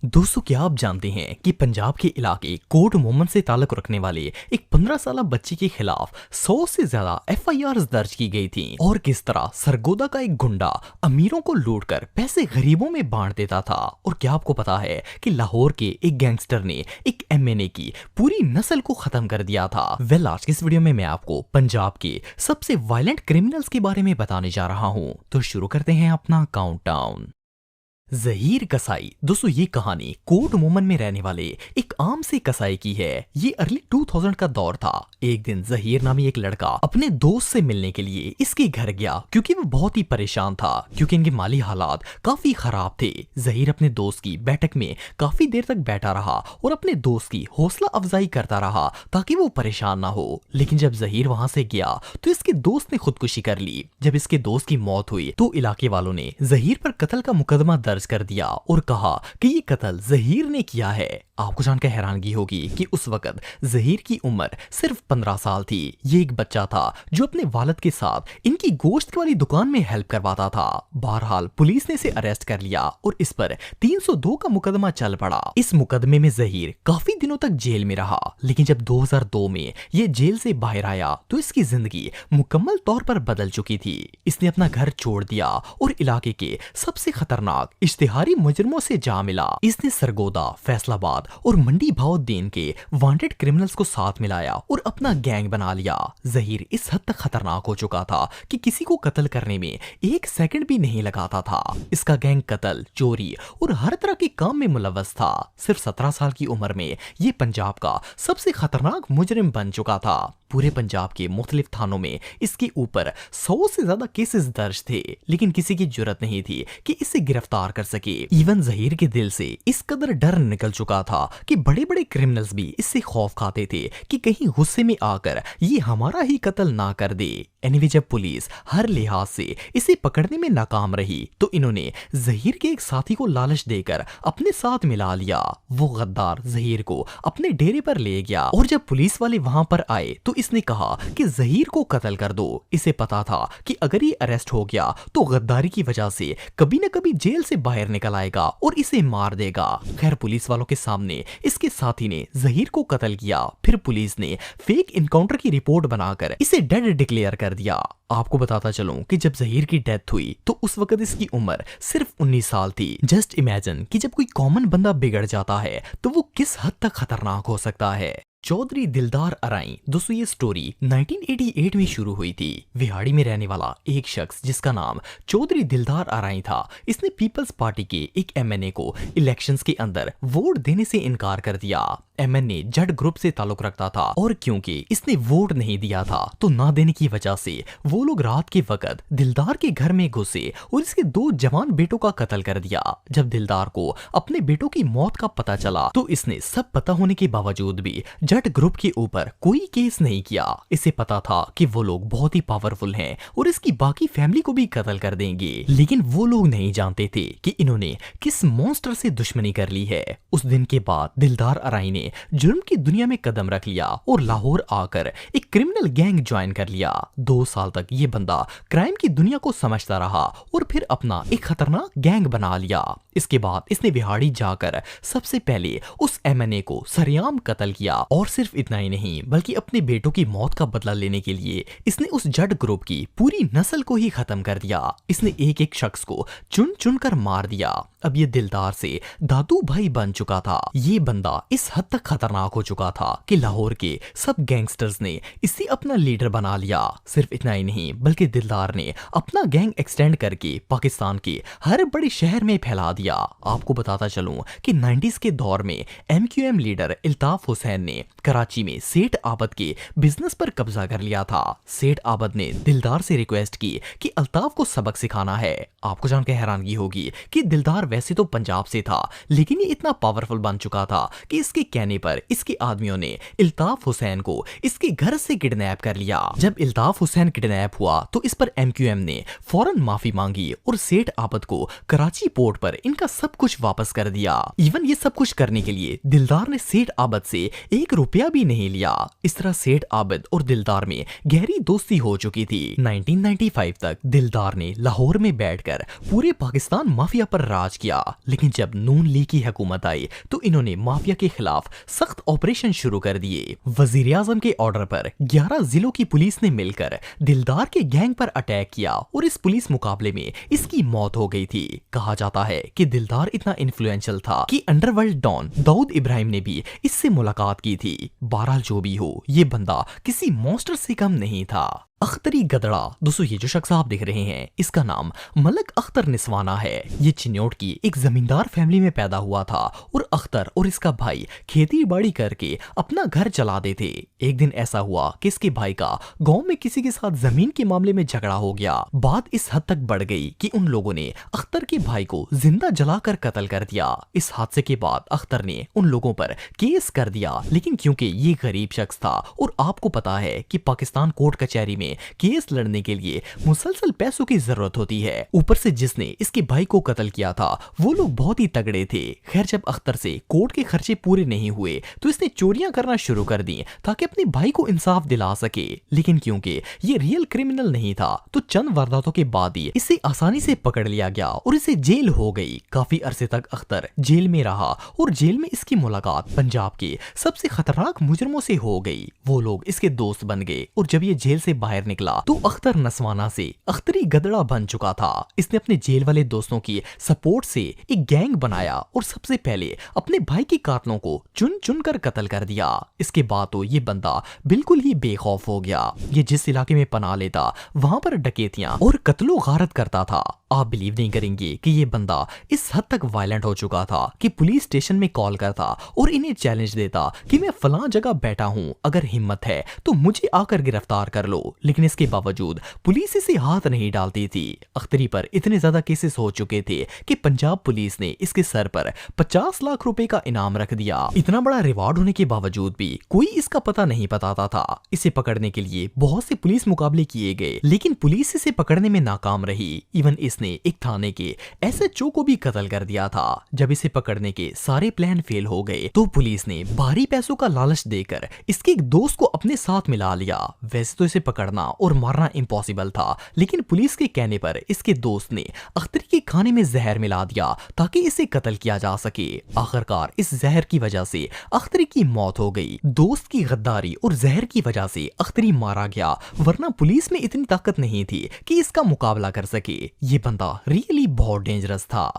दोस्तों, क्या आप जानते हैं कि पंजाब के इलाके कोट मोहम्मद से ताल्लुक रखने वाले एक 15 साल बच्चे के खिलाफ 100 से ज्यादा एफआईआर दर्ज की गई थी और किस तरह सरगोदा का एक गुंडा अमीरों को लूटकर पैसे गरीबों में बांट देता था। और क्या आपको पता है कि लाहौर के एक गैंगस्टर ने एक एमएनए की पूरी नस्ल को खत्म कर दिया था। आज की इस वीडियो में मैं आपको पंजाब के सबसे वायलेंट क्रिमिनल्स के बारे में बताने जा रहा हूँ। तो शुरू करते हैं अपना काउंटडाउन। जहीर कसाई। दोस्तों, ये कहानी कोट मोमन में रहने वाले एक आम से कसाई की है। ये अर्ली 2000 का दौर था। एक दिन जहीर नामी एक लड़का अपने दोस्त से मिलने के लिए इसके घर गया क्योंकि वो बहुत ही परेशान था क्योंकि इनके माली हालात काफी खराब थे। जहीर अपने दोस्त की बैठक में काफी देर तक बैठा रहा और अपने दोस्त की हौसला अफजाई करता रहा ताकि वो परेशान ना हो। लेकिन जब जहीर वहां से गया तो इसके दोस्त ने खुदकुशी कर ली। जब इसके दोस्त की मौत हुई तो इलाके वालों ने जहीर पर कत्ल का मुकदमा दर्ज कर दिया और कहा कि ये कत्ल जहीर ने किया है। आपको जानकर हैरानगी होगी कि उस वक्त जहीर की उम्र सिर्फ 15 साल थी। ये एक बच्चा था जो अपने वालिद के साथ इनकी गोश्त वाली दुकान में हेल्प करवाता था। बहरहाल पुलिस ने इसे अरेस्ट कर लिया और इस पर 302 का मुकदमा चल पड़ा। इस मुकदमे में जहीर काफी दिनों तक जेल में रहा, लेकिन जब 2002 में ये जेल से बाहर आया तो इसकी जिंदगी मुकम्मल तौर पर बदल चुकी थी। इसने अपना घर छोड़ दिया और इलाके के सबसे खतरनाक इश्तिहारी मुजरिमों से जा मिला। इसने सरगोदा, फैसलाबाद और मंडी भाउद्दीन के वांटेड क्रिमिनल्स को साथ मिलाया और अपना गैंग बना लिया। जहीर इस हद तक खतरनाक हो चुका था कि किसी को कत्ल करने में एक सेकंड भी नहीं लगाता था। इसका गैंग कत्ल, चोरी और हर तरह के काम में मुलव्वस था। सिर्फ 17 साल की उम्र में ये पंजाब का सबसे खतरनाक मुजरिम बन चुका था। पूरे पंजाब के मुख्तलिफ थानों में इसके ऊपर 100 से ज्यादा केसेस दर्ज थे, लेकिन किसी की जुर्रत नहीं थी कि इसे गिरफ्तार कर सके। इवन जहीर के दिल से इस कदर डर निकल चुका था कि बड़े बड़े क्रिमिनल्स भी इससे खौफ खाते थे कि कहीं गुस्से में आकर ये हमारा ही कत्ल ना कर दे। एनीवे, जब पुलिस हर लिहाज से इसे पकड़ने में नाकाम रही तो इन्होंने जहीर के एक साथी को लालच देकर अपने साथ मिला लिया। वो गद्दार जहीर को अपने डेरे पर ले गया और जब पुलिस वाले वहां पर आए तो इसने कहा कि जहीर को कत्ल कर दो। इसे पता था कि अगर ये अरेस्ट हो गया तो गद्दारी की वजह से कभी न कभी जेल से बाहर निकल आएगा और इसे मार देगा। खैर, पुलिस वालों के सामने इसके साथी ने जहीर को कत्ल किया। फिर पुलिस ने फेक इनकाउंटर की रिपोर्ट बनाकर इसे डेड डिक्लेयर कर दिया। आपको बताता चलूं कि जब जहीर की डेथ हुई तो उस वक्त इसकी उम्र सिर्फ 19 साल थी। जस्ट इमेजिन कि जब कोई कॉमन बंदा बिगड़ जाता है तो वो किस हद तक खतरनाक हो सकता है। चौधरी दिलदार अराई। दोस्तों, ये स्टोरी 1988 में शुरू हुई थी। विहाड़ी में रहने वाला एक शख्स जिसका नाम चौधरी दिलदार अराई था, इसने पीपल्स पार्टी के एक एमएनए को इलेक्शंस के अंदर वोट देने से इनकार कर दिया। एमएनए जट ग्रुप से ताल्लुक रखता था और क्योंकि इसने वोट नहीं दिया था तो ना देने की वजह से वो लोग रात के वक्त दिलदार के घर में घुसे और इसके 2 जवान बेटों का कत्ल कर दिया। जब दिलदार को अपने बेटों की मौत का पता चला तो इसने सब पता होने के बावजूद भी जट ग्रुप के ऊपर कोई केस नहीं किया। इसे पता था कि वो लोग बहुत ही पावरफुल हैं और इसकी बाकी फैमिली को भी कत्ल कर देंगे, लेकिन वो लोग नहीं जानते थे कि इन्होंने किस मॉन्स्टर से दुश्मनी कर ली है। उस दिन के बाद दिलदार अराई ने जुर्म की दुनिया में कदम रख लिया और लाहौर आकर एक क्रिमिनल गैंग ज्वाइन कर लिया। 2 साल तक ये बंदा क्राइम की दुनिया को समझता रहा और फिर अपना एक खतरनाक गैंग बना लिया। इसके बाद इसने विहाड़ी जाकर सबसे पहले उस एमएनए को सरेआम कत्ल किया और सिर्फ इतना ही नहीं बल्कि अपने बेटों की मौत का बदला लेने के लिए इसने उस जट ग्रुप की पूरी नस्ल को ही खत्म कर दिया। इसने एक एक शख्स को चुन चुन कर मार दिया। अब ये दिलदार से दादू भाई बन चुका था। ये बंदा इस हद तक खतरनाक हो चुका था कि लाहौर के सब गैंगस्टर्स ने इसे अपना लीडर बना लिया। सिर्फ इतना ही नहीं बल्कि दिलदार ने अपना गैंग एक्सटेंड करके पाकिस्तान के हर बड़े शहर में फैला दिया। आपको बताता चलूं कि 90s के दौर में एमक्यूएम लीडर इल्ताफ हुसैन ने कराची में सेठ आबद के बिजनेस पर कब्जा कर लिया था। सेठ आबद ने दिलदार से रिक्वेस्ट की कि अल्ताफ को सबक सिखाना है। आपको जानकर हैरानगी होगी कि दिलदार वैसे तो पंजाब से था, लेकिन ये इतना पावरफुल बन चुका था कि इसके कहने पर इसके आदमियों ने इल्ताफ हुसैन को इसके घर से किडनैप कर लिया। जब इल्ताफ हुसैन किडनैप हुआ तो इस पर एमक्यूएम ने फौरन माफी मांगी और सेठ आबद को कराची पोर्ट पर इनका सब कुछ वापस कर दिया। इवन ये सब कुछ करने के लिए दिलदार ने सेठ आबद से 1 रुपया भी नहीं लिया। इस तरह सेठ आबिद और दिलदार में गहरी दोस्ती हो चुकी थी। 1995 तक दिलदार ने लाहौर में बैठकर पूरे पाकिस्तान माफिया पर राज किया, लेकिन जब नून लीग की हुकूमत आई तो इन्होंने माफिया के खिलाफ सख्त ऑपरेशन शुरू कर दिए। वजीर आजम के ऑर्डर पर 11 जिलों की पुलिस ने मिलकर दिलदार के गैंग पर अटैक किया और इस पुलिस मुकाबले में इसकी मौत हो गई थी। कहा जाता है कि दिलदार इतना इन्फ्लुएंशियल था कि अंडरवर्ल्ड डॉन दाऊद इब्राहिम ने भी इससे मुलाकात की थी। बहरहाल जो भी हो, ये बंदा किसी मॉन्स्टर से कम नहीं था। अख्तरी गदड़ा। दोस्तों ये जो शख्स आप देख रहे हैं, इसका नाम मलक अख्तर निस्वाना है। ये चिन्योट की एक जमींदार फैमिली में पैदा हुआ था और अख्तर और इसका भाई खेती बाड़ी करके अपना घर चलाते थे। एक दिन ऐसा हुआ कि इसके भाई का गांव में किसी के साथ जमीन के मामले में झगड़ा हो गया। बात इस हद तक बढ़ गई कि उन लोगों ने अख्तर के भाई को जिंदा जलाकर कत्ल कर दिया। इस हादसे के बाद अख्तर ने उन लोगों पर केस कर दिया, लेकिन क्योंकि ये गरीब शख्स था और आपको पता है कि पाकिस्तान कोर्ट कचहरी में केस लड़ने के लिए मुसलसल पैसों की जरूरत होती है, ऊपर से जिसने इसके भाई को कत्ल किया था वो लोग बहुत ही तगड़े थे। खैर जब अख्तर से कोर्ट के खर्चे पूरे नहीं हुए तो इसने चोरियां करना शुरू कर दी ताकि अपने भाई को इंसाफ दिला सके, लेकिन क्योंकि ये रियल क्रिमिनल नहीं था तो चंद वारदातों के बाद ही इसे आसानी से पकड़ लिया गया और इसे जेल हो गई। काफी अरसे तक अख्तर जेल में रहा और जेल में इसकी मुलाकात पंजाब के सबसे खतरनाक मुजरिमों से हो गई। वो लोग इसके दोस्त बन गए और जब ये जेल से बाहर निकला तो अख्तर नस्वाना से अख्तरी गदड़ा बन चुका था। इसने अपने जेल वाले दोस्तों की सपोर्ट से एक गैंग बनाया और सबसे पहले अपने भाई के कातलों को चुन चुन कर कत्ल कर दिया। इसके बाद तो ये बंदा बिल्कुल ही बेखौफ हो गया। ये जिस इलाके में पनाह लेता वहां पर डकैतियां और कत्लो गारत करता था। आप बिलीव नहीं करेंगे कि ये बंदा इस हद तक वायलेंट हो चुका था कि पुलिस स्टेशन में कॉल करता और इन्हें चैलेंज देता कि मैं फलां जगह बैठा हूं, अगर हिम्मत है तो मुझे आकर गिरफ्तार कर लो, लेकिन इसके बावजूद पुलिस इसे हाथ नहीं डालती थी। अख्तरी पर इतने ज्यादा केसेस हो चुके थे कि पंजाब पुलिस ने इसके सर पर 50 लाख रुपए का इनाम रख दिया। इतना बड़ा रिवॉर्ड होने के बावजूद भी कोई इसका पता नहीं बताता था। इसे पकड़ने के लिए बहुत से पुलिस मुकाबले किए गए, लेकिन पुलिस इसे पकड़ने में नाकाम रही। इवन इसने एक थाने के एसएचओ को भी कत्ल कर दिया था। जब इसे पकड़ने के सारे प्लान फेल हो गए तो पुलिस ने भारी पैसों का लालच देकर इसके एक दोस्त को अपने साथ मिला लिया। वैसे तो इसे पकड़ना और मारना इम्पॉसिबल था, लेकिन पुलिस के कहने पर इसके दोस्त ने अख्तरी के खाने में जहर मिला दिया ताकि इसे कत्ल किया जा सके। आखिरकार इस जहर की वजह से अख्तरी की मौत हो गई। दोस्त की गद्दारी और जहर की वजह से अख्तरी मारा गया, वरना पुलिस में इतनी ताकत नहीं थी कि इसका मुकाबला कर सके। ये बंदा रियली बहुत डेंजरस था।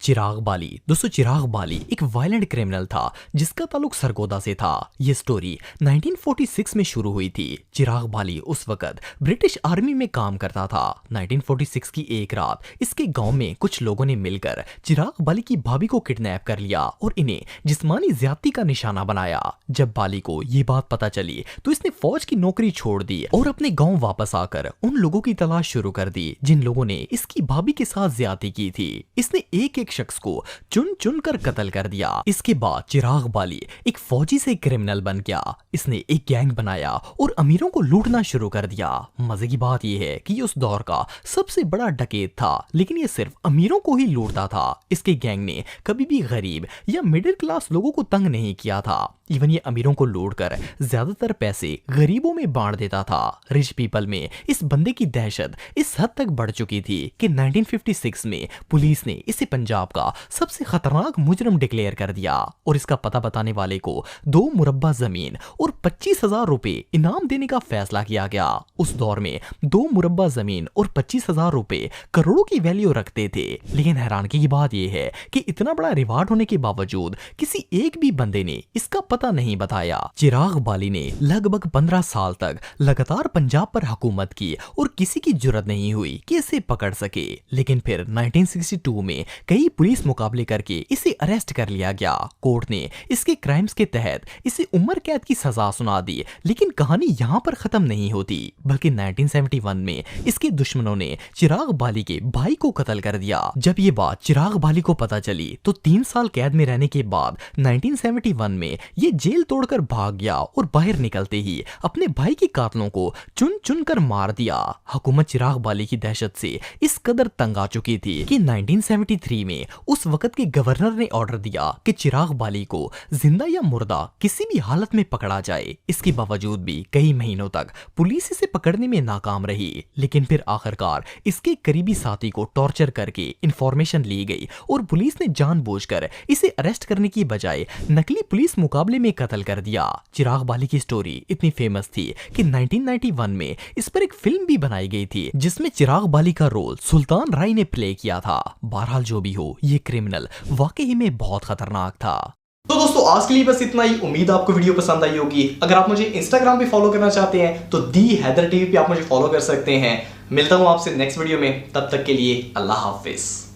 चिराग बाली। दोस्तों चिराग बाली एक वायलेंट क्रिमिनल था जिसका ताल्लुक सरगोदा से था। ये स्टोरी 1946 में शुरू हुई थी। चिराग बाली उस वक्त ब्रिटिश आर्मी में काम करता था। 1946 की एक रात इसके गांव में कुछ लोगों ने मिलकर चिराग बाली की भाभी को किडनैप कर लिया और इन्हें जिस्मानी ज्यादती का निशाना बनाया। जब बाली को ये बात पता चली तो इसने फौज की नौकरी छोड़ दी और अपने गाँव वापस आकर उन लोगों की तलाश शुरू कर दी जिन लोगों ने इसकी भाभी के साथ ज्यादती की थी। इसने एक शख्स को चुन चुन कर कत्ल कर दिया। इसके बाद चिराग बाली एक फौजी से क्रिमिनल बन गया। इसने एक गैंग बनाया और अमीरों को लूटना शुरू कर दिया। मजे की बात यह है कि ये उस दौर का सबसे बड़ा डकैत था, लेकिन ये सिर्फ अमीरों को ही लूटता था। इसके गैंग ने कभी भी गरीब या मिडिल क्लास लोगों को तंग नहीं किया था। इवन ये अमीरों को लूटकर ज्यादातर पैसे गरीबों में बांट देता था। रिच पीपल में इस बंदे की दहशत इस हद तक बढ़ चुकी थी कि 1956 में पुलिस ने इसे पंजाब का सबसे खतरनाक मुजरिम डिक्लेयर कर दिया और इसका पता बताने वाले को 2 मुरब्बा जमीन और 25,000 रुपए इनाम देने का फैसला किया गया। उस दौर में 2 मुरब्बा जमीन और 25,000 रुपए करोड़ों की वैल्यू रखते थे। लेकिन हैरानगी की बात यह है कि इतना बड़ा रिवार्ड होने के बावजूद किसी एक भी बंदे ने इसका पता नहीं बताया। चिराग बाली ने लगभग 15 साल तक लगातार पंजाब पर हुकूमत की और किसी की जुर्रत नहीं हुई कि इसे पकड़ सके। लेकिन फिर 1962 में कई पुलिस मुकाबले करके इसे अरेस्ट कर लिया गया। कोर्ट ने इसके क्राइम्स के तहत इसे उम्र कैद की सजा सुना दी। लेकिन कहानी यहाँ पर खत्म नहीं होती, बल्कि 1971 में इसके दुश्मनों ने चिराग बाली के भाई को कत्ल कर दिया। जब ये बात चिराग बाली को पता चली तो 3 साल कैद में रहने के बाद 1971 में ये ये जेल तोड़कर भाग गया और बाहर निकलते ही अपने भाई के कातलों को चुन चुन कर मार दिया। हुकूमत चिराग बाली की दहशत से इस कदर तंग आ चुकी थी कि 1973 में उस वक्त के गवर्नर ने ऑर्डर दिया कि चिराग बाली को जिंदा या मुर्दा किसी भी हालत में पकड़ा जाए। इसके बावजूद भी कई महीनों तक पुलिस इसे पकड़ने में नाकाम रही, लेकिन फिर आखिरकार इसके करीबी साथी को टॉर्चर करके इंफॉर्मेशन ली गई और पुलिस ने जानबूझकर इसे अरेस्ट करने की बजाय नकली पुलिस मुकाबले में कत्ल कर दिया। चिराग बाली की स्टोरी इतनी फेमस थी कि 1991 में इस पर एक फिल्म भी बनाई गई थी जिसमें चिराग बाली का रोल सुल्तान राय ने प्ले किया था। बहरहाल जो भी हो, ये क्रिमिनल वाकई में बहुत खतरनाक था। तो दोस्तों आज के लिए बस इतना ही। उम्मीद आपको वीडियो पसंद आई होगी। अगर आप मुझे इंस्टाग्राम पे फॉलो करना चाहते हैं तो दी हैदर टीवी पे आप मुझे फॉलो कर सकते हैं। मिलता हूं आपसे नेक्स्ट वीडियो में, तब तक के लिए अल्लाह हाफिज।